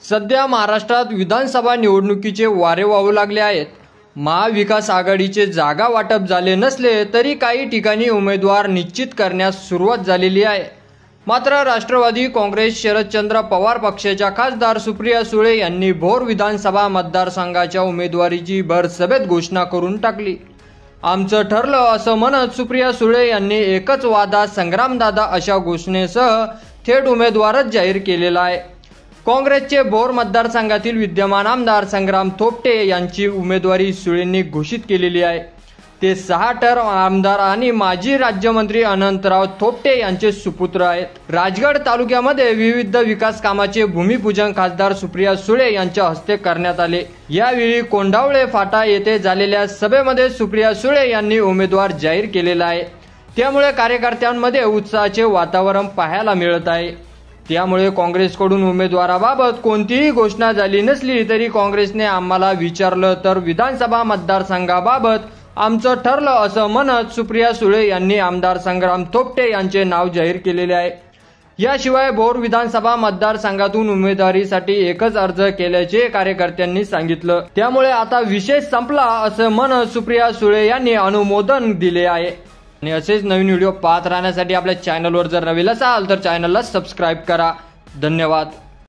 सध्या महाराष्ट्रात विधानसभा निवडणुकीचे वारे वाहू लागले आहेत। महाविकास आघाडीचे जागा वाटप झाले नसले तरी काही ठिकाणी उमेदवार निश्चित करण्यास सुरुवात झालेली आहे। मात्र राष्ट्रवादी काँग्रेस शरदचंद्र पवार पक्षाच्या खासदार सुप्रिया सुळे यांनी भोर विधानसभा मतदारसंघाच्या उमेदवारीची भरसभेत घोषणा करून टाकली। आमचं ठरलं असं म्हणत सुप्रिया सुळे यांनी एकच वादा संग्रामदादा अशा घोषणेसह थेट उमेदवारच जाहीर केलेला आहे। काँग्रेसचे भोर मतदारसंघातील विद्यमान आमदार संग्राम थोपटे यांची उमेदवारी सुळेंनी घोषित केलेली आहे। ते 6 टर्म आमदार आणि माजी राज्यमंत्री अनंतराव थोपटे यांचे सुपुत्र आहेत। राजगड तालुक्यामध्ये विविध विकास कामाचे भूमिपूजन खासदार सुप्रिया सुळे यांच्या हस्ते करण्यात आले। यावेळी कोंढावळे फाटा येथे झालेल्या सभेमध्ये सुप्रिया सुळे यांनी उमेदवार जाहीर केलेला आहे। त्यामुळे कार्यकर्त्यांमध्ये उत्साहाचे वातावरण पाहायला मिळत आहे। त्यामुळे काँग्रेसकडून उमेदवाराबाबत कोणतीही घोषणा झाली नसली तरी काँग्रेसने आम्हाला विचारलं तर विधानसभा मतदारसंघाबाबत आमचं ठरलं असं म्हणत सुप्रिया सुळे यांनी आमदार संग्राम थोपटे यांचे नाव जाहीर केलेले आहे। याशिवाय भोर विधानसभा मतदारसंघातून उमेदवारीसाठी एकच अर्ज केल्याचे कार्यकर्त्यांनी सांगितलं। त्यामुळे आता विषय संपला असं म्हणत सुप्रिया सुळे यांनी अनुमोदन दिले आहे। आणि असेच नवीन व्हिडिओ पाहत राहण्यासाठी आपल्या चॅनलवर जर नवीन असाल तर चॅनलला सबस्क्राइब करा। धन्यवाद।